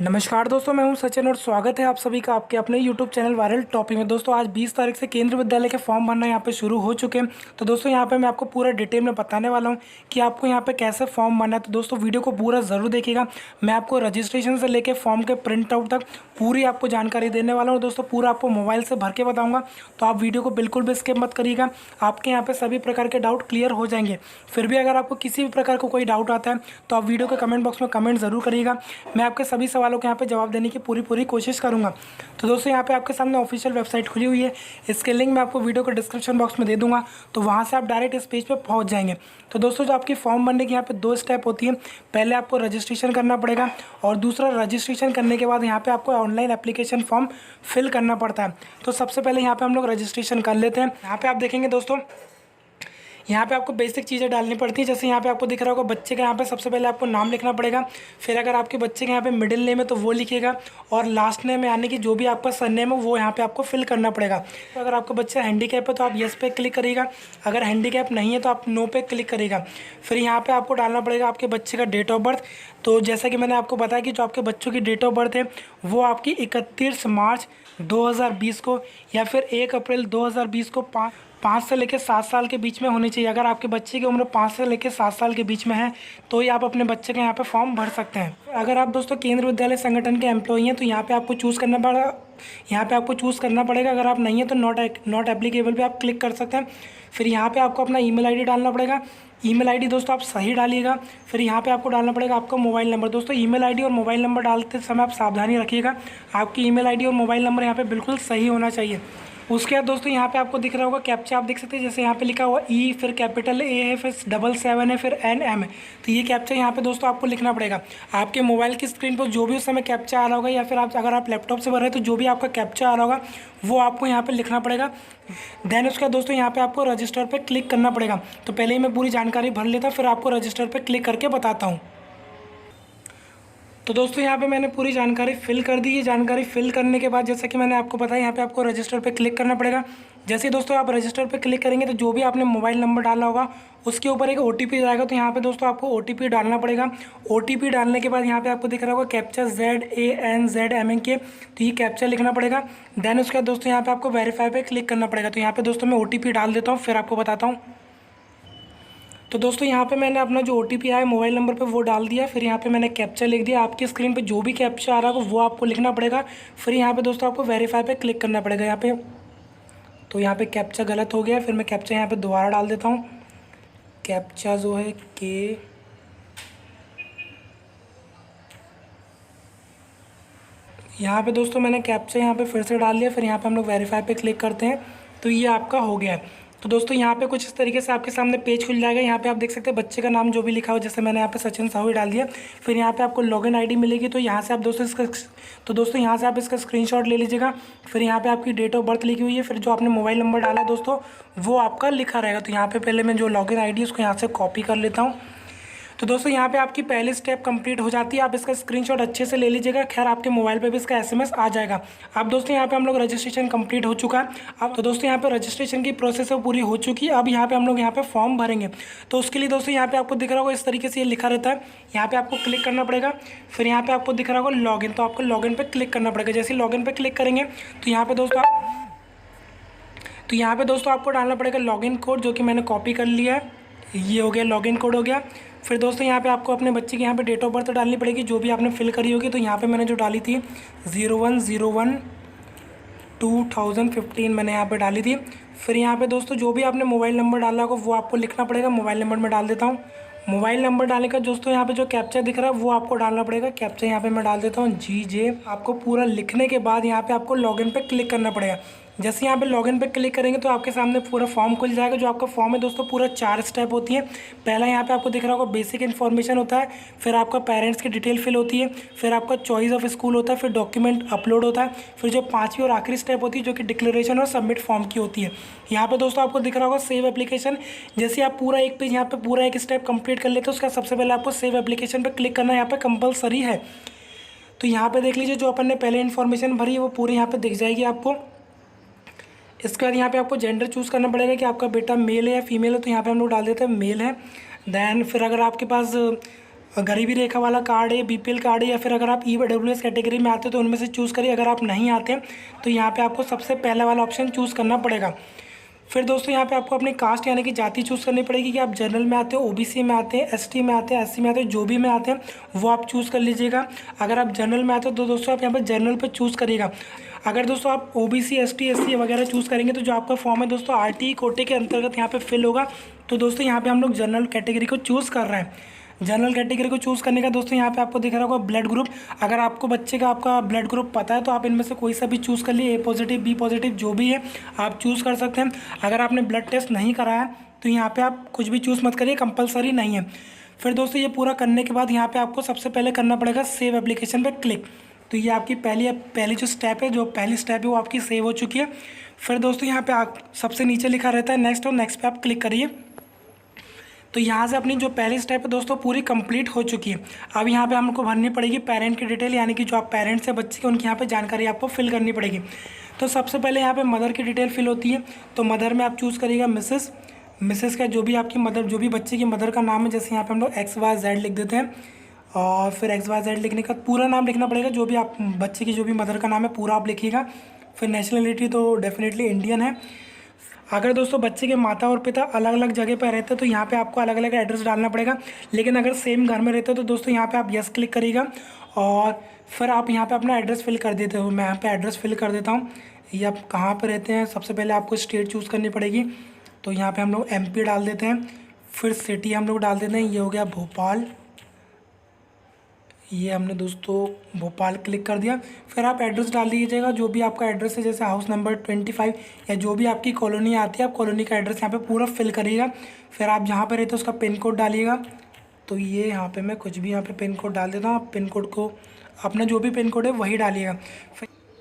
नमस्कार दोस्तों, मैं हूं सचिन और स्वागत है आप सभी का आपके अपने YouTube चैनल वायरल टॉपिक में। दोस्तों आज 20 तारीख से केंद्रीय विद्यालय के फॉर्म भरना यहाँ पे शुरू हो चुके हैं। तो दोस्तों यहाँ पे मैं आपको पूरा डिटेल में बताने वाला हूँ कि आपको यहाँ पे कैसे फॉर्म भरना है। तो दोस्तों वीडियो को पूरा ज़रूर देखिएगा। मैं आपको रजिस्ट्रेशन से लेकर फॉर्म के प्रिंट आउट तक पूरी आपको जानकारी देने वाला हूँ। दोस्तों पूरा आपको मोबाइल से भर के बताऊँगा, तो आप वीडियो को बिल्कुल भी स्किप मत करिएगा। आपके यहाँ पर सभी प्रकार के डाउट क्लियर हो जाएंगे। फिर भी अगर आपको किसी भी प्रकार का कोई डाउट आता है तो आप वीडियो के कमेंट बॉक्स में कमेंट ज़रूर करिएगा। मैं आपके सभी सवालों के यहाँ पे जवाब देने की पूरी कोशिश करूंगा। तो दोस्तों यहाँ पे आपके सामने ऑफिशियल वेबसाइट खुली हुई है। इसके लिंक मैं आपको वीडियो के डिस्क्रिप्शन बॉक्स में दे दूंगा, तो वहाँ से आप डायरेक्ट इस पेज पे पहुँच जाएंगे। तो दोस्तों जो आपकी फॉर्म भरने की यहाँ पे 2 स्टेप होती है। पहले आपको रजिस्ट्रेशन करना पड़ेगा और दूसरा रजिस्ट्रेशन करने के बाद यहाँ पे आपको ऑनलाइन एप्लीकेशन फॉर्म फिल करना पड़ता है। तो सबसे पहले यहाँ पे हम लोग रजिस्ट्रेशन कर लेते हैं। यहाँ पे आप देखेंगे दोस्तों, यहाँ पे आपको बेसिक चीज़ें डालनी पड़ती है। जैसे यहाँ पे आपको दिख रहा होगा बच्चे का यहाँ पे सबसे पहले आपको नाम लिखना पड़ेगा। फिर अगर आपके बच्चे के यहाँ पे मिडिल नेम है तो वो लिखिएगा, और लास्ट नेम यानी कि जो भी आपका सरनेम है वो यहाँ पे आपको फिल करना पड़ेगा। तो अगर आपका बच्चा हैंडीकैप है तो आप येस पे क्लिक करिएगा, अगर हैंडीकैप नहीं है तो आप नो पे क्लिक करिएगा। फिर यहाँ पर आपको डालना पड़ेगा आपके बच्चे का डेट ऑफ बर्थ। तो जैसा कि मैंने आपको बताया कि जो आपके बच्चों की डेट ऑफ बर्थ है वो आपकी 31 मार्च 2020 को या फिर 1 अप्रैल 2020 को 5 से लेकर 7 साल के बीच में होनी चाहिए। अगर आपके बच्चे की उम्र 5 से लेकर 7 साल के बीच में है तो ही आप अपने बच्चे के यहाँ पे फॉर्म भर सकते हैं। अगर आप दोस्तों केंद्रीय विद्यालय संगठन के एम्प्लॉई हैं तो यहाँ पे आपको चूज़ करना पड़ेगा। अगर आप नहीं है तो नॉट एप्लीकेबल पे आप क्लिक कर सकते हैं। फिर यहाँ पे आपको अपना ईमेल आईडी डालना पड़ेगा। ईमेल आईडी दोस्तों आप सही डालिएगा। फिर यहाँ पे आपको डालना पड़ेगा आपका मोबाइल नंबर। दोस्तों ईमेल आईडी और मोबाइल नंबर डालते समय आप सावधानी रखिएगा, आपकी ईमेल आईडी और मोबाइल नंबर यहाँ पे बिल्कुल सही होना चाहिए। उसके बाद दोस्तों यहाँ पे आपको दिख रहा होगा कैप्चा, आप देख सकते हैं जैसे यहाँ पे लिखा हुआ ई, फिर कैपिटल ए है, फिर 77 है, फिर NM है। तो ये कैप्चा यहाँ पे दोस्तों आपको लिखना पड़ेगा। आपके मोबाइल की स्क्रीन पर जो भी उस समय कैप्चा आ रहा होगा या फिर अगर आप लैपटॉप से भर रहे हैं तो जो भी आपका कैप्चा आ रहा होगा वो आपको यहाँ पे लिखना पड़ेगा। देन उसके बाद दोस्तों यहाँ पे आपको रजिस्टर पे क्लिक करना पड़ेगा। तो पहले ही मैं पूरी जानकारी भर लेता, फिर आपको रजिस्टर पे क्लिक करके बताता हूँ। तो दोस्तों यहाँ पे मैंने पूरी जानकारी फिल कर दी है। जानकारी फिल करने के बाद जैसा कि मैंने आपको बताया यहाँ पे आपको रजिस्टर पे क्लिक करना पड़ेगा। जैसे ही दोस्तों आप रजिस्टर पे क्लिक करेंगे तो जो भी आपने मोबाइल नंबर डाला होगा उसके ऊपर एक OTP जाएगा। तो यहाँ पे दोस्तों आपको OTP डालना पड़ेगा। OTP डालने के बाद यहाँ पे आपको दिख रहा होगा कैप्चा ZANZMNK, तो ये कैप्चा लिखना पड़ेगा। देन उसके बाद दोस्तों यहाँ पे आपको वेरीफाई पे क्लिक करना पड़ेगा। तो यहाँ पे दोस्तों मैं OTP डाल देता हूँ, फिर आपको बताता हूँ। तो दोस्तों यहाँ पे मैंने अपना जो OTP आया मोबाइल नंबर पे वो डाल दिया। फिर यहाँ पे मैंने कैप्चा लिख दिया। आपकी स्क्रीन पे जो भी कैप्चा आ रहा है वो आपको लिखना पड़ेगा। फिर यहाँ पे दोस्तों आपको वेरीफाई पे क्लिक करना पड़ेगा यहाँ पे। तो यहाँ पे कैप्चा गलत हो गया, फिर मैं कैप्चा यहाँ पे दोबारा डाल देता हूँ। कैप्चा जो है के यहाँ पे दोस्तों मैंने कैप्चा यहाँ पे फिर से डाल लिया। फिर यहाँ पे हम लोग वेरीफाई पे क्लिक करते हैं तो ये आपका हो गया है। तो दोस्तों यहाँ पे कुछ इस तरीके से आपके सामने पेज खुल जाएगा। यहाँ पे आप देख सकते हैं बच्चे का नाम जो भी लिखा हो, जैसे मैंने यहाँ पे सचिन साहू ही डाल दिया। फिर यहाँ पे आपको लॉगिन आईडी मिलेगी। तो यहाँ से आप दोस्तों यहाँ से आप इसका स्क्रीनशॉट ले लीजिएगा। फिर यहाँ पे आपकी डेट ऑफ बर्थ लिखी हुई है, फिर जो आपने मोबाइल नंबर डाला है दोस्तों वो आपका लिखा रहेगा। तो यहाँ पे पहले मैं जो लॉगिन आईडी है उसको यहाँ से कॉपी कर लेता हूँ। तो दोस्तों यहाँ पे आपकी पहली स्टेप कंप्लीट हो जाती है। आप इसका स्क्रीनशॉट अच्छे से ले लीजिएगा। खैर आपके मोबाइल पे भी इसका SMS आ जाएगा। अब दोस्तों यहाँ पे हम लोग रजिस्ट्रेशन कंप्लीट हो चुका है। अब तो दोस्तों यहाँ पे रजिस्ट्रेशन की प्रोसेस है पूरी हो चुकी है। अब यहाँ पे हम लोग यहाँ पे फॉर्म भरेंगे। तो उसके लिए दोस्तों यहाँ पे आपको दिख रहा होगा इस तरीके से ये लिखा रहता है। यहाँ पे आपको क्लिक करना पड़ेगा। फिर यहाँ पे आपको दिख रहा होगा लॉगिन, तो आपको लॉगिन पे क्लिक करना पड़ेगा। जैसे लॉगिन पे क्लिक करेंगे तो यहाँ पे दोस्तों आपको डालना पड़ेगा लॉगिन कोड, जो कि मैंने कॉपी कर लिया है। ये हो गया, लॉगिन कोड हो गया। फिर दोस्तों यहाँ पे आपको अपने बच्चे की यहाँ पे डेट ऑफ बर्थ डालनी पड़ेगी जो भी आपने फिल करी होगी। तो यहाँ पे मैंने जो डाली थी 01/01/2015 मैंने यहाँ पे डाली थी। फिर यहाँ पे दोस्तों जो भी आपने मोबाइल नंबर डाला होगा वो आपको लिखना पड़ेगा। मोबाइल नंबर मैं डाल देता हूँ। मोबाइल नंबर डालने का दोस्तों यहाँ पे जो कैप्चा दिख रहा है वो आपको डालना पड़ेगा। कैप्चा यहाँ पे मैं डाल देता हूँ GJ। आपको पूरा लिखने के बाद यहाँ पे आपको लॉगिन पे क्लिक करना पड़ेगा। जैसे यहाँ पे लॉगिन पे क्लिक करेंगे तो आपके सामने पूरा फॉर्म खुल जाएगा। जो आपका फॉर्म है दोस्तों पूरा 4 स्टेप होती है। पहला यहाँ पे आपको दिख रहा होगा बेसिक इन्फॉर्मेशन होता है, फिर आपका पेरेंट्स की डिटेल फिल होती है, फिर आपका चॉइस ऑफ स्कूल होता है, फिर डॉक्यूमेंट अपलोड होता है, फिर जो 5वीं और आखिरी स्टेप होती है जो कि डिक्लेरेशन और सबमिट फॉर्म की होती है। यहाँ पे दोस्तों आपको दिख रहा होगा सेव एप्लीकेशन। जैसे आप पूरा एक पेज यहाँ पे पूरा एक स्टेप कंप्लीट कर लेते हो उसका सबसे पहले आपको सेव एप्लीकेशन पर क्लिक करना यहाँ पे कंपलसरी है। तो यहाँ पे देख लीजिए जो अपन ने पहले इन्फॉर्मेशन भरी है वो पूरी यहाँ पे दिख जाएगी आपको। इसके बाद यहाँ पे आपको जेंडर चूज़ करना पड़ेगा कि आपका बेटा मेल है या फीमेल है। तो यहाँ पे हम लोग डाल देते हैं मेल है। देन फिर अगर आपके पास गरीबी रेखा वाला कार्ड है, बीपीएल कार्ड है, या फिर अगर आप ईडब्ल्यूएस कैटेगरी में आते हो तो उनमें से चूज़ करिए। अगर आप नहीं आते तो यहाँ पे आपको सबसे पहला वाला ऑप्शन चूज़ करना पड़ेगा। फिर दोस्तों यहाँ पे आपको अपनी कास्ट यानी कि जाति चूज़ करनी पड़ेगी कि आप जनरल में आते हो, ओबीसी में आते हैं, एसटी में आते हैं, एससी में आते हैं, जो भी में आते हैं वो आप चूज़ कर लीजिएगा। अगर आप जनरल में आते हो तो दोस्तों आप यहाँ पे जनरल पे चूज़ करिएगा। अगर दोस्तों आप ओबीसी, एसटी, एससी वगैरह चूज़ करेंगे तो जो आपका फॉर्म है दोस्तों आरटी कोटे के अंतर्गत यहाँ पे फिल होगा। तो दोस्तों यहाँ पे हम लोग जनरल कैटेगरी को चूज़ कर रहे हैं। जनरल कैटेगरी को चूज़ करने का दोस्तों यहाँ पे आपको दिख रहा होगा ब्लड ग्रुप। अगर आपको बच्चे का आपका ब्लड ग्रुप पता है तो आप इनमें से कोई सा भी चूज़ कर लिए, ए पॉजिटिव, बी पॉजिटिव, जो भी है आप चूज़ कर सकते हैं। अगर आपने ब्लड टेस्ट नहीं कराया तो यहाँ पे आप कुछ भी चूज़ मत करिए, कंपलसरी नहीं है। फिर दोस्तों ये पूरा करने के बाद यहाँ पे आपको सबसे पहले करना पड़ेगा सेव एप्लीकेशन पे क्लिक। तो ये आपकी पहली जो स्टेप है, जो पहली स्टेप है वो आपकी सेव हो चुकी है। फिर दोस्तों यहाँ पे आप सबसे नीचे लिखा रहता है नेक्स्ट, और नेक्स्ट पे आप क्लिक करिए। तो यहाँ से अपनी जो पहली स्टेप है दोस्तों पूरी कंप्लीट हो चुकी है। अब यहाँ पे हमको भरनी पड़ेगी पेरेंट की डिटेल, यानी कि जो आप पेरेंट्स हैं बच्चे के, उनकी यहाँ पे जानकारी आपको फिल करनी पड़ेगी। तो सबसे पहले यहाँ पे मदर की डिटेल फिल होती है। तो मदर में आप चूज़ करिएगा मिसेस का जो भी आपकी मदर, जो भी बच्चे की मदर का नाम है, जैसे यहाँ पे हम लोग XYZ लिख देते हैं। और फिर XYZ लिखने का पूरा नाम लिखना पड़ेगा, जो भी आप बच्चे की जो भी मदर का नाम है पूरा आप लिखिएगा। फिर नेशनलिटी तो डेफिनेटली इंडियन है। अगर दोस्तों बच्चे के माता और पिता अलग अलग जगह पर रहते हैं तो यहाँ पे आपको अलग अलग एड्रेस डालना पड़ेगा। लेकिन अगर सेम घर में रहते हो तो दोस्तों यहाँ पे आप यस क्लिक करिएगा और फिर आप यहाँ पे अपना एड्रेस फिल कर देते हो। मैं यहाँ पे एड्रेस फिल कर देता हूँ। ये आप कहाँ पर रहते हैं, सबसे पहले आपको स्टेट चूज़ करनी पड़ेगी। तो यहाँ पर हम लोग MP डाल देते हैं। फिर सिटी हम लोग डाल देते हैं, ये हो गया भोपाल। ये हमने दोस्तों भोपाल क्लिक कर दिया। फिर आप एड्रेस डाल दीजिएगा, जो भी आपका एड्रेस है, जैसे हाउस नंबर 25 या जो भी आपकी कॉलोनी आती है, आप कॉलोनी का एड्रेस यहाँ पे पूरा फिल करिएगा। फिर आप जहाँ पे रहते हो उसका पिन कोड डालिएगा। तो ये यहाँ पे मैं कुछ भी यहाँ पे पिन कोड डाल देता हूँ। आप पिन कोड को अपना जो भी पिन कोड है वही डालिएगा।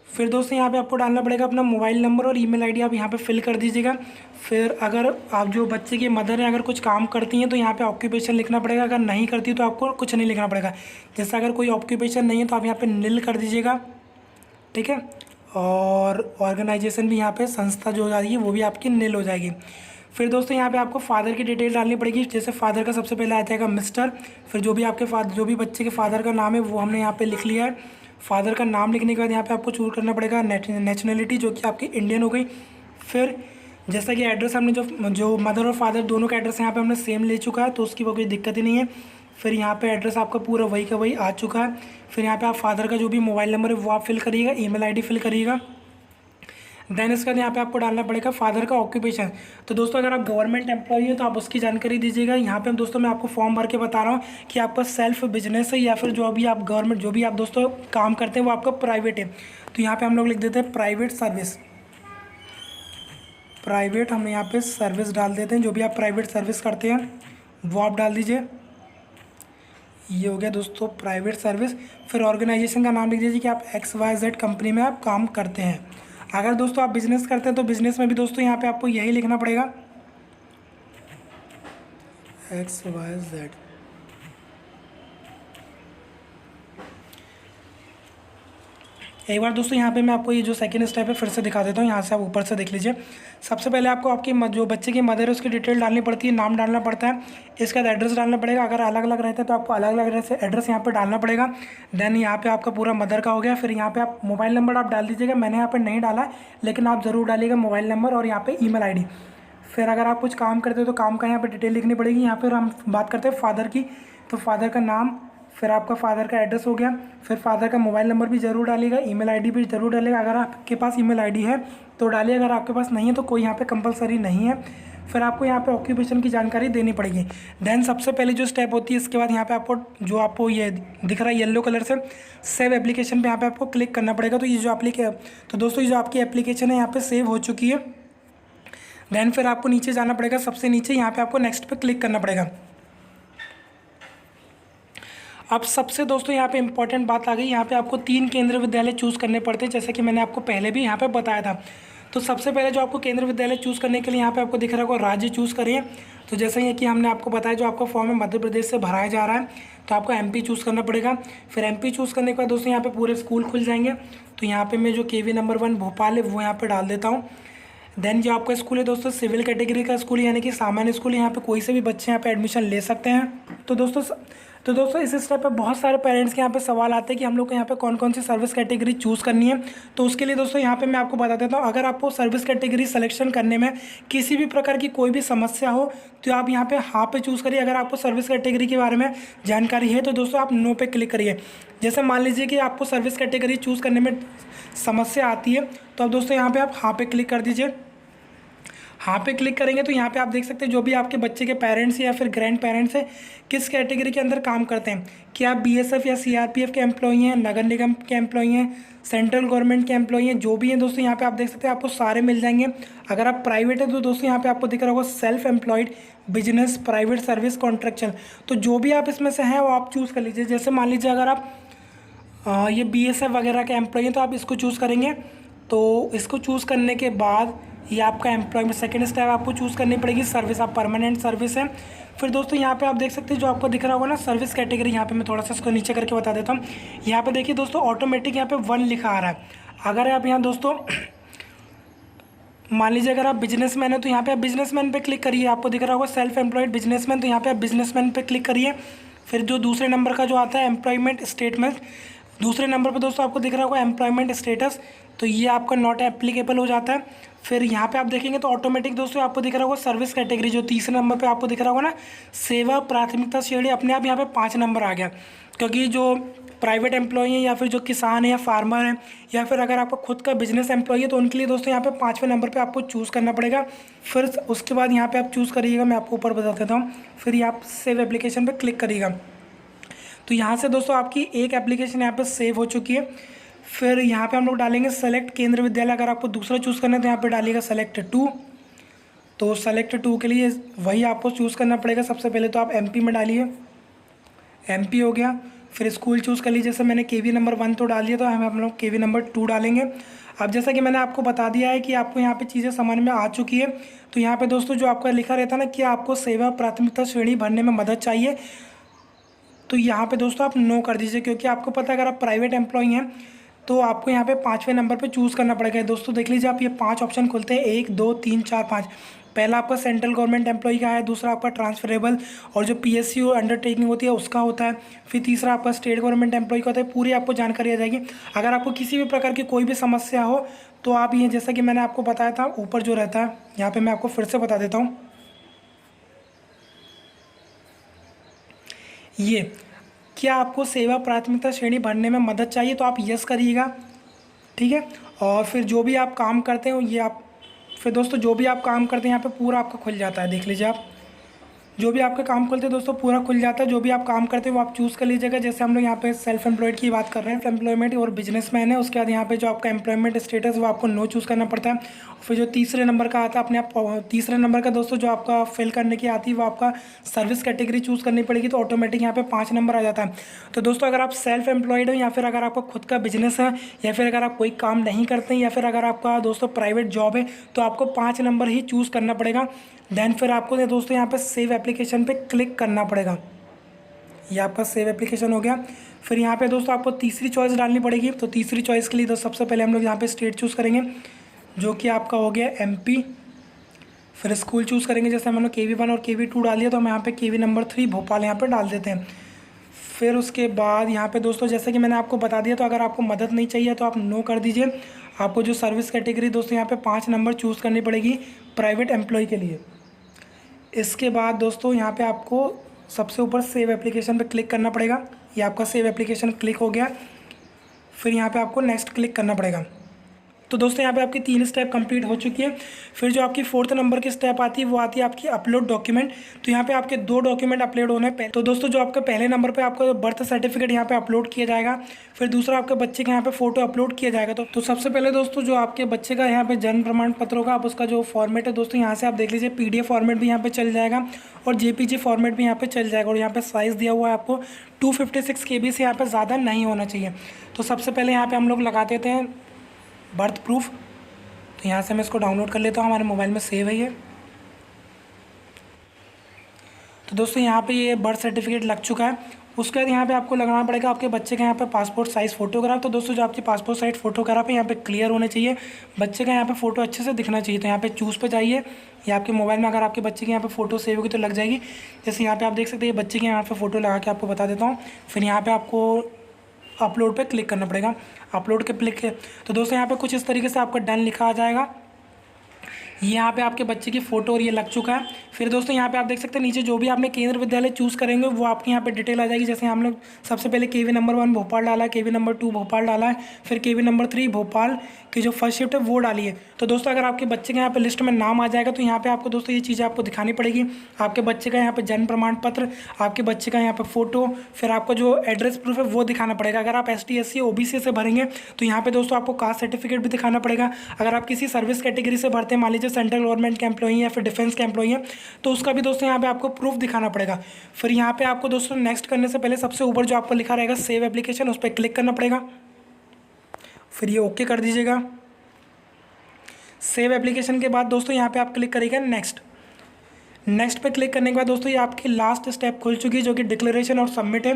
फिर दोस्तों यहाँ पे आपको डालना पड़ेगा अपना मोबाइल नंबर और ईमेल आईडी, आप यहाँ पे फिल कर दीजिएगा। फिर अगर आप जो बच्चे की मदर हैं अगर कुछ काम करती हैं तो यहाँ पे ऑक्यूपेशन लिखना पड़ेगा। अगर नहीं करती तो आपको कुछ नहीं लिखना पड़ेगा। जैसे अगर कोई ऑक्यूपेशन नहीं है तो आप यहाँ पे नील कर दीजिएगा, ठीक है। और ऑर्गेनाइजेशन भी यहाँ पे संस्था जो हो जाएगी वो भी आपकी नील हो जाएगी। फिर दोस्तों यहाँ पे आपको फादर की डिटेल डालनी पड़ेगी। जैसे फादर का सबसे पहले आ जाएगा मिस्टर। फिर जो भी आपके जो भी बच्चे के फादर का नाम है वो हमने यहाँ पे लिख लिया है। फादर का नाम लिखने के बाद यहाँ पे आपको चूज करना पड़ेगा नेशनलिटी, जो कि आपकी इंडियन हो गई। फिर जैसा कि एड्रेस हमने जो मदर और फादर दोनों का एड्रेस यहाँ पे हमने सेम ले चुका है, तो उसकी कोई दिक्कत ही नहीं है। फिर यहाँ पे एड्रेस आपका पूरा वही का वही आ चुका है। फिर यहाँ पे आप फादर का जो भी मोबाइल नंबर है वो आप फिल करिएगा, ईमेल आईडी फिल करिएगा। देन इसके बाद यहाँ पे आपको डालना पड़ेगा फादर का ऑक्यूपेशन। तो दोस्तों अगर आप गवर्नमेंट एम्प्लॉई हो तो आप उसकी जानकारी दीजिएगा। यहाँ पे दोस्तों मैं आपको फॉर्म भर के बता रहा हूँ कि आपका सेल्फ बिजनेस है या फिर जो भी आप गवर्नमेंट जो भी आप दोस्तों काम करते हैं वो आपका प्राइवेट है। तो यहाँ पे हम लोग लिख देते हैं प्राइवेट सर्विस। प्राइवेट हम यहाँ पे सर्विस डाल देते हैं, जो भी आप प्राइवेट सर्विस करते हैं वो आप डाल दीजिए। ये हो गया दोस्तों प्राइवेट सर्विस। फिर ऑर्गेनाइजेशन का नाम लिख दीजिए कि आप XYZ कंपनी में आप काम करते हैं। अगर दोस्तों आप बिजनेस करते हैं तो बिजनेस में भी दोस्तों यहाँ पे आपको यही लिखना पड़ेगा XYZ। एक बार दोस्तों यहाँ पे मैं आपको ये जो सेकंड स्टेप है फिर से दिखा देता हूँ। यहाँ से आप ऊपर से देख लीजिए। सबसे पहले आपको आपकी जो बच्चे की मदर है उसकी डिटेल डालनी पड़ती है, नाम डालना पड़ता है। इसके बाद एड्रेस डालना पड़ेगा। अगर अलग अलग रहते हैं तो आपको अलग अलग एड्रेस यहाँ पे डालना पड़ेगा। देन यहाँ पे आपका पूरा मदर का हो गया। फिर यहाँ पे आप मोबाइल नंबर आप डाल दीजिएगा। मैंने यहाँ पर नहीं डाला है लेकिन आप ज़रूर डालिएगा मोबाइल नंबर और यहाँ पर ईमेल ID। फिर अगर आप कुछ काम करते हो तो काम का यहाँ पर डिटेल लिखनी पड़ेगी। यहाँ पर हम बात करते हैं फादर की, तो फादर का नाम, फिर आपका फादर का एड्रेस हो गया। फिर फादर का मोबाइल नंबर भी ज़रूर डालिएगा, ईमेल आईडी भी ज़रूर डालिएगा। अगर आपके पास ईमेल आईडी है तो डालिए, अगर आपके पास नहीं है तो कोई यहाँ पे कंपलसरी नहीं है। फिर आपको यहाँ पे ऑक्यूपेशन की जानकारी देनी पड़ेगी। देन सबसे पहले जो स्टेप होती है इसके बाद यहाँ पे आपको जो आपको ये दिख रहा है येलो कलर से सेव एप्लीकेशन पे यहाँ पे आपको क्लिक करना पड़ेगा। तो ये जो तो दोस्तों ये जो आपकी एप्लीकेशन है यहाँ पे सेव हो चुकी है। देन फिर आपको नीचे जाना पड़ेगा, सबसे नीचे यहाँ पे आपको नेक्स्ट पे क्लिक करना पड़ेगा। अब सबसे दोस्तों यहाँ पे इंपॉर्टेंट बात आ गई। यहाँ पे आपको 3 केंद्रीय विद्यालय चूज़ करने पड़ते हैं, जैसे कि मैंने आपको पहले भी यहाँ पे बताया था। तो सबसे पहले जो आपको केंद्रीय विद्यालय चूज़ करने के लिए यहाँ पे आपको दिख रहा होगा राज्य चूज़ करिए। तो जैसे ही कि हमने आपको बताया जो आपका फॉर्म है मध्य प्रदेश से भराया जा रहा है तो आपको MP चूज़ करना पड़ेगा। फिर MP चूज़ करने के बाद दोस्तों यहाँ पे पूरे स्कूल खुल जाएंगे। तो यहाँ पे मैं जो KV नंबर 1 भोपाल है वो यहाँ पे डाल देता हूँ। देन जो आपका स्कूल है दोस्तों सिविल कैटेगरी का स्कूल यानी कि सामान्य स्कूल, यहाँ पे कोई से भी बच्चे यहाँ पे एडमिशन ले सकते हैं। तो दोस्तों तो दोस्तों इस स्टेप पे बहुत सारे पेरेंट्स के यहाँ पे सवाल आते हैं कि हम लोग को यहाँ पे कौन कौन सी सर्विस कैटेगरी चूज़ करनी है। तो उसके लिए दोस्तों यहाँ पे मैं आपको बता देता हूँ, अगर आपको सर्विस कैटेगरी सिलेक्शन करने में किसी भी प्रकार की कोई भी समस्या हो तो आप यहाँ पे हाँ पे चूज़ करिए। अगर आपको सर्विस कैटेगरी के बारे में जानकारी है तो दोस्तों आप नो पे क्लिक करिए। जैसे मान लीजिए कि आपको सर्विस कैटेगरी चूज़ करने में समस्या आती है तो अब दोस्तों यहाँ पर आप हाँ पे क्लिक कर दीजिए। हाँ पे क्लिक करेंगे तो यहाँ पे आप देख सकते हैं जो भी आपके बच्चे के पेरेंट्स या फिर ग्रैंड पेरेंट्स हैं किस कैटेगरी के अंदर काम करते हैं, कि आप बीएसएफ या सीआरपीएफ के एम्प्लॉई हैं, नगर निगम के एम्प्लॉई हैं, सेंट्रल गवर्नमेंट के एम्प्लॉई हैं, जो भी हैं दोस्तों यहाँ पे आप देख सकते हैं आपको सारे मिल जाएंगे। अगर आप प्राइवेट है तो दोस्तों यहाँ पे आपको दिख रहा होगा self employed, business, private service, contractual. तो जो भी आप इसमें से हैं वो आप चूज़ कर लीजिए। जैसे मान लीजिए अगर आप ये बीएसएफ वगैरह के एम्प्लॉई हैं तो आप इसको चूज़ करेंगे। तो इसको चूज़ करने के बाद ये आपका एम्प्लॉयमेंट सेकंड स्टेप आपको चूज़ करनी पड़ेगी सर्विस, आप परमानेंट सर्विस है। फिर दोस्तों यहाँ पे आप देख सकते हैं जो आपको दिख रहा होगा ना सर्विस कैटेगरी, यहाँ पे मैं थोड़ा सा इसको नीचे करके बता देता हूँ। यहाँ पे देखिए दोस्तों ऑटोमेटिक यहाँ पे 1 लिखा आ रहा है। अगर आप यहाँ दोस्तों मान लीजिए अगर आप बिजनेसमैन है तो यहाँ पे आप बिजनेसमैन पे क्लिक करिए। आपको दिख रहा होगा सेल्फ एम्प्लॉयड बिजनेसमैन, तो यहाँ पे आप बिजनेसमैन पे क्लिक करिए। फिर जो दूसरे नंबर का जो आता है एम्प्लॉयमेंट स्टेटमेंट, दूसरे नंबर पर दोस्तों आपको दिख रहा होगा एम्प्लॉयमेंट स्टेटस, तो ये आपका नॉट एप्लीकेबल हो जाता है। फिर यहाँ पे आप देखेंगे तो ऑटोमेटिक दोस्तों आपको दिख रहा होगा सर्विस कैटेगरी, जो तीसरे नंबर पे आपको दिख रहा होगा ना सेवा प्राथमिकता श्रेणी, अपने आप यहाँ पे 5 नंबर आ गया। क्योंकि जो प्राइवेट एम्प्लॉई हैं या फिर जो किसान है या फार्मर हैं या फिर अगर आपका खुद का बिजनेस एम्प्लॉई है तो उनके लिए दोस्तों यहाँ पे 5वें नंबर पे आपको चूज़ करना पड़ेगा। फिर उसके बाद यहाँ पे आप चूज़ करिएगा, मैं आपको ऊपर बता देता हूँ। फिर ये आप सेव एप्लीकेशन पर क्लिक करिएगा। तो यहाँ से दोस्तों आपकी एक एप्लीकेशन यहाँ पे सेव हो चुकी है। फिर यहाँ पे हम लोग डालेंगे सेलेक्ट केंद्र विद्यालय। अगर आपको दूसरा चूज़ करना है तो यहाँ पे डालिएगा सेलेक्ट 2। तो सेलेक्ट 2 के लिए वही आपको चूज़ करना पड़ेगा। सबसे पहले तो आप एमपी में डालिए, एमपी हो गया। फिर स्कूल चूज़ कर लीजिए। जैसे मैंने केवी नंबर 1 तो डाल दिया, तो हम लोग केवी नंबर 2 डालेंगे। अब जैसा कि मैंने आपको बता दिया है कि आपको यहाँ पे चीज़ें समझ में आ चुकी है, तो यहाँ पे दोस्तों जो आपका लिखा रहता है ना कि आपको सेवा प्राथमिकता श्रेणी भरने में मदद चाहिए, तो यहाँ पे दोस्तों आप नो कर दीजिए। क्योंकि आपको पता है अगर आप प्राइवेट एम्प्लॉई हैं तो आपको यहाँ पे 5वें नंबर पे चूज़ करना पड़ेगा। दोस्तों देख लीजिए आप, ये 5 ऑप्शन खुलते हैं, 1 2 3 4 5। पहला आपका सेंट्रल गवर्नमेंट एम्प्लॉई का है, दूसरा आपका ट्रांसफरेबल और जो पीएसयू अंडरटेकिंग होती है उसका होता है, फिर तीसरा आपका स्टेट गवर्नमेंट एम्प्लॉई का होता है। पूरी आपको जानकारी आ जाएगी। अगर आपको किसी भी प्रकार की कोई भी समस्या हो तो आप ये जैसा कि मैंने आपको बताया था ऊपर जो रहता है, यहाँ पर मैं आपको फिर से बता देता हूँ, ये क्या आपको सेवा प्राथमिकता श्रेणी भरने में मदद चाहिए, तो आप यस करिएगा, ठीक है। और फिर जो भी आप काम करते हो ये आप, फिर दोस्तों जो भी आप काम करते हैं यहाँ पे पूरा आपका खुल जाता है। देख लीजिए आप, जो भी आपके काम खुलते हैं दोस्तों पूरा खुल जाता है। जो भी आप काम करते हैं वो आप चूज़ कर लीजिएगा। जैसे हम लोग यहाँ पे सेल्फ एम्प्लॉयड की बात कर रहे हैं, एम्प्लॉयमेंट और बिजनेसमैन है। उसके बाद यहाँ पे जो आपका एम्प्लॉयमेंट स्टेटस वो आपको नो चूज़ करना पड़ता है। फिर जो तीसरे नंबर का आता है अपने आप, तीसरे नंबर का दोस्तों जो आपका फिल करने की आती है वो आपका सर्विस कैटेगरी चूज़ करनी पड़ेगी, तो ऑटोमेटिक यहाँ पे 5 नंबर आ जाता है। तो दोस्तों अगर आप सेल्फ एम्प्लॉयड हो या फिर अगर आपका खुद का बिजनेस है या फिर अगर आप कोई काम नहीं करते हैं या फिर अगर आपका दोस्तों प्राइवेट जॉब है तो आपको 5 नंबर ही चूज़ करना पड़ेगा। देन फिर आपको दोस्तों यहाँ पे सेव एप्लीकेशन पे क्लिक करना पड़ेगा। ये आपका सेव एप्लीकेशन हो गया। फिर यहाँ पे दोस्तों आपको तीसरी चॉइस डालनी पड़ेगी। तो तीसरी चॉइस के लिए तो सबसे पहले हम लोग यहाँ पे स्टेट चूज़ करेंगे, जो कि आपका हो गया एमपी। फिर स्कूल चूज़ करेंगे। जैसे हम लोग KV 1 और KV 2 डाल दिया तो हम यहाँ पे KV नंबर 3 भोपाल यहाँ पर डाल देते हैं। फिर उसके बाद यहाँ पे दोस्तों जैसे कि मैंने आपको बता दिया, तो अगर आपको मदद नहीं चाहिए तो आप नो कर दीजिए। आपको जो सर्विस कैटेगरी दोस्तों यहाँ पे 5 नंबर चूज़ करनी पड़ेगी प्राइवेट एम्प्लॉय के लिए। इसके बाद दोस्तों यहाँ पे आपको सबसे ऊपर सेव एप्लीकेशन पे क्लिक करना पड़ेगा। ये आपका सेव एप्लीकेशन क्लिक हो गया। फिर यहाँ पे आपको नेक्स्ट क्लिक करना पड़ेगा। तो दोस्तों यहाँ पे आपकी 3 स्टेप कंप्लीट हो चुकी है। फिर जो आपकी 4th नंबर की स्टेप आती है वो आती है आपकी अपलोड डॉक्यूमेंट। तो यहाँ पे आपके 2 डॉक्यूमेंट अपलोड होने हैं। तो दोस्तों जो आपका पहले नंबर पे आपका बर्थ सर्टिफिकेट यहाँ पे अपलोड किया जाएगा। फिर दूसरा आपके बच्चे का यहाँ पे फ़ोटो अपलोड किया जाएगा। तो सबसे पहले दोस्तों जो आपके बच्चे का यहाँ पे जन्म प्रमाण पत्र होगा, आप उसका जो फॉर्मेट है दोस्तों यहाँ से आप देख लीजिए, PDF फॉर्मेट भी यहाँ पर चल जाएगा और JPG फॉर्मेट भी यहाँ पर चल जाएगा। और यहाँ पर साइज़ दिया हुआ है आपको 256 KB से यहाँ पर ज़्यादा नहीं होना चाहिए। तो सबसे पहले यहाँ पर हम लोग लगा देते हैं बर्थ प्रूफ। तो यहाँ से मैं इसको डाउनलोड कर लेता हूँ, हमारे मोबाइल में सेव है ये। तो दोस्तों यहाँ पे ये बर्थ सर्टिफिकेट लग चुका है। उसके बाद यहाँ पे आपको लगाना पड़ेगा आपके बच्चे का यहाँ पे पासपोर्ट साइज़ फोटोग्राफ। तो दोस्तों जो आपकी पासपोर्ट साइज फोटोग्राफ है यहाँ पे क्लियर होने चाहिए, बच्चे का यहाँ पे फ़ोटो अच्छे से दिखना चाहिए। तो यहाँ पे चूज़ पे जाइए, या आपके मोबाइल में अगर आपके बच्चे की यहाँ पे फ़ोटो सेव होगी तो लग जाएगी। जैसे यहाँ पे आप देख सकते हैं बच्चे की यहाँ पे फ़ोटो लगा के आपको बता देता हूँ। फिर यहाँ पे आपको अपलोड पे क्लिक करना पड़ेगा। अपलोड के क्लिक तो दोस्तों यहाँ पे कुछ इस तरीके से आपका डन लिखा आ जाएगा। यहाँ पे आपके बच्चे की फ़ोटो और ये लग चुका है। फिर दोस्तों यहाँ पे आप देख सकते हैं नीचे जो भी आपने केंद्र विद्यालय चूज़ करेंगे वो आपके यहाँ पे डिटेल आ जाएगी। जैसे हम लोग सबसे पहले केवी नंबर 1 भोपाल डाला है, केवी नंबर 2 भोपाल डाला है, फिर केवी नंबर 3 भोपाल की जो फर्स्ट शिफ्ट है वो डाली है। तो दोस्तों अगर आपके बच्चे के यहाँ पे लिस्ट में नाम आ जाएगा तो यहाँ पे आपको दोस्तों ये चीज़ें आपको दिखानी पड़ेगी। आपके बच्चे का यहाँ पे जन्म प्रमाण पत्र, आपके बच्चे का यहाँ पे फ़ोटो, फिर आपका जो एड्रेस प्रूफ है वो दिखाना पड़ेगा। अगर आप ST SC OBC से भरेंगे तो यहाँ पे दोस्तों आपको कास्ट सर्टिफिकेट भी दिखाना पड़ेगा। अगर आप किसी सर्विस कैटेगरी से भरते हैं, मान लीजिए सेंट्रल गवर्नमेंट के एम्प्लॉई या फिर डिफेंस के एम्प्लॉई हैं, तो उसका भी दोस्तों यहाँ पे आपको प्रूफ दिखाना पड़ेगा। फिर यहाँ पे आपको दोस्तों नेक्स्ट करने से पहले सबसे ऊपर जो आपको लिखा रहेगा सेव एप्लीकेशन, उस पर क्लिक करना पड़ेगा। फिर ये ओके कर दीजिएगा। सेव एप्लीकेशन के बाद दोस्तों यहाँ पे आप क्लिक करिएगा नेक्स्ट पे क्लिक करने के बाद दोस्तों ये आपकी लास्ट स्टेप खुल चुकी है जो कि डिक्लेरेशन और सबमिट है।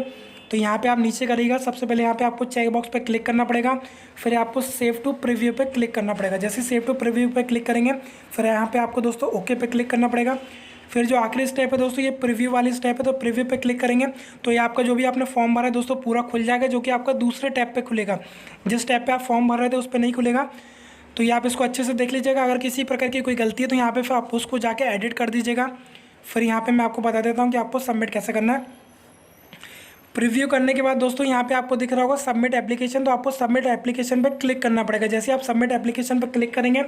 तो यहाँ पे आप नीचे करिएगा, सबसे पहले यहाँ पे आपको चेक बॉक्स पे क्लिक करना पड़ेगा। फिर आपको सेव टू प्रीव्यू पे क्लिक करना पड़ेगा। जैसे सेव टू प्रीव्यू पे क्लिक करेंगे फिर यहाँ पे आपको दोस्तों ओके पे क्लिक करना पड़ेगा। फिर जो आखिरी स्टेप है दोस्तों ये प्रीव्यू वाली स्टेप है, तो प्रीव्यू पे क्लिक करेंगे तो ये आपका जो भी आपने फॉर्म भरा है दोस्तों पूरा खुल जाएगा, जो कि आपका दूसरे टैब पे खुलेगा। जिस टैब पे आप फॉर्म भर रहे थे उस पर नहीं खुलेगा। तो ये आप इसको अच्छे से देख लीजिएगा। अगर किसी प्रकार की कोई गलती है तो यहाँ पे फिर आप उसको जाके एडिट कर दीजिएगा। फिर यहाँ पे मैं आपको बता देता हूँ कि आपको सबमिट कैसे करना है। प्रीव्यू करने के बाद दोस्तों यहाँ पे आपको दिख रहा होगा सबमिट एप्लीकेशन, तो आपको सबमिट एप्लीकेशन पे क्लिक करना पड़ेगा। जैसे आप सबमिट एप्लीकेशन पे क्लिक करेंगे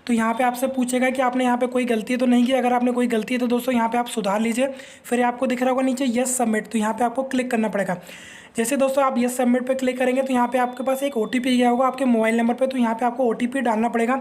तो यहाँ पे आपसे पूछेगा कि आपने यहाँ पे कोई गलती तो नहीं की। अगर आपने कोई गलती है तो दोस्तों यहाँ पे आप सुधार लीजिए। फिर आपको दिख रहा होगा नीचे यस सबमिट, तो यहाँ पे आपको क्लिक करना पड़ेगा। जैसे दोस्तों आप यस सबमिट पे क्लिक करेंगे तो यहाँ पे आपके पास एक OTP गया होगा आपके मोबाइल नंबर पे, तो यहाँ पे आपको OTP डालना पड़ेगा।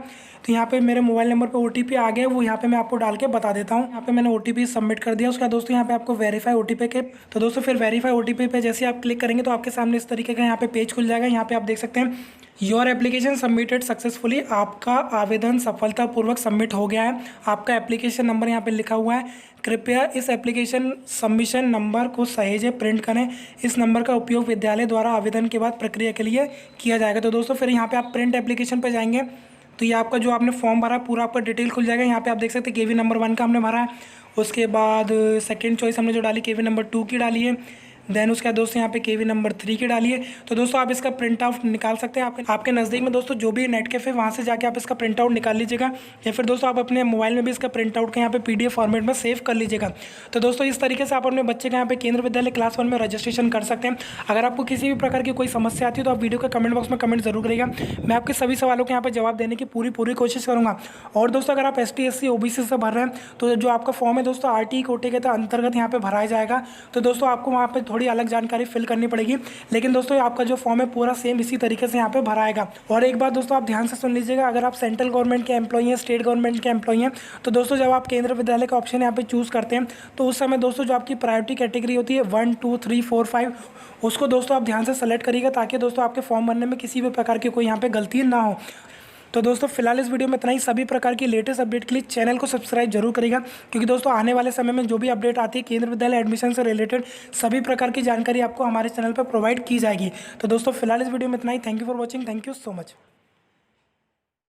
तो यहाँ पे मेरे मोबाइल नंबर पे OTP आ गया, वो यहाँ पे मैं आपको डाल के बता देता हूँ। यहाँ पे मैंने OTP सबमिट कर दिया। उसके बाद दोस्तों यहाँ पे आपको वेरीफाई OTP के, तो दोस्तों फिर वेरीफाई OTP पे जैसे आप क्लिक करेंगे तो आपके सामने इस तरीके का यहाँ पे पेज खुल जाएगा। यहाँ पे आप देख सकते हैं योर एप्लीकेशन सबमिटेड सक्सेसफुली, आपका आवेदन सफलतापूर्वक सबमिट हो गया है। आपका एप्लीकेशन नंबर यहाँ पे लिखा हुआ है। कृपया इस एप्लीकेशन सबमिशन नंबर को सहेजें, प्रिंट करें। इस नंबर का उपयोग विद्यालय द्वारा आवेदन के बाद प्रक्रिया के लिए किया जाएगा। तो दोस्तों फिर यहाँ पे आप प्रिंट एप्लीकेशन पे जाएंगे तो ये आपका जो आपने फॉर्म भरा पूरा आपका डिटेल खुल जाएगा। यहाँ पे आप देख सकते हैं केवी नंबर 1 का हमने भरा है। उसके बाद सेकेंड चॉइस हमने जो डाली केवी नंबर 2 की डाली है। देन उसके बाद दोस्तों यहाँ पे केवी नंबर 3 की डालिए। तो दोस्तों आप इसका प्रिंट आउट निकाल सकते हैं। आपके नज़दीक में दोस्तों जो भी नेट कैफे वहाँ से जाके आप इसका प्रिंट आउट निकाल लीजिएगा, या फिर दोस्तों आप अपने मोबाइल में भी इसका प्रिंट आउट का यहाँ पे PDF फॉर्मेट में सेव कर लीजिएगा। तो दोस्तों इस तरीके से आप अपने बच्चे का यहाँ पे केंद्र विद्यालय क्लास 1 में रजिस्ट्रेशन कर सकते हैं। अगर आपको किसी भी प्रकार की कोई समस्या आती है तो आप वीडियो के कमेंट बॉक्स में कमेंट जरूर करिएगा। मैं आपके सभी सवालों के यहाँ पे जवाब देने की पूरी कोशिश करूँगा। और दोस्तों अगर आप ST SC OBC से भर रहे हैं तो जो आपका फॉर्म है दोस्तों RT कोटे के अंतर्गत यहाँ पे भराया जाएगा। तो दोस्तों आपको वहाँ पे थोड़ी अलग जानकारी फिल करनी पड़ेगी, लेकिन दोस्तों आपका जो फॉर्म है पूरा सेम इसी तरीके से यहाँ पे भराएगा। और एक बात दोस्तों आप ध्यान से सुन लीजिएगा, अगर आप सेंट्रल गवर्नमेंट के एम्प्लॉई हैं, स्टेट गवर्नमेंट के एम्प्लॉई हैं, तो दोस्तों जब आप केंद्र विद्यालय का ऑप्शन यहाँ पे चूज़ करते हैं तो उस समय दोस्तों जो आपकी प्रायोरिटी कैटेगरी होती है 1 2 3 4 5 उसको दोस्तों आप ध्यान से सेलेक्ट करिएगा, ताकि दोस्तों आपके फॉर्म भरने में किसी भी प्रकार की कोई यहाँ पे गलती ना हो। तो दोस्तों फिलहाल इस वीडियो में इतना ही। सभी प्रकार की लेटेस्ट अपडेट के लिए चैनल को सब्सक्राइब जरूर करिएगा, क्योंकि दोस्तों आने वाले समय में जो भी अपडेट आती है केंद्र विद्यालय एडमिशन से रिलेटेड सभी प्रकार की जानकारी आपको हमारे चैनल पर प्रोवाइड की जाएगी। तो दोस्तों फिलहाल इस वीडियो में इतना ही। Thank you for watching. Thank you so much.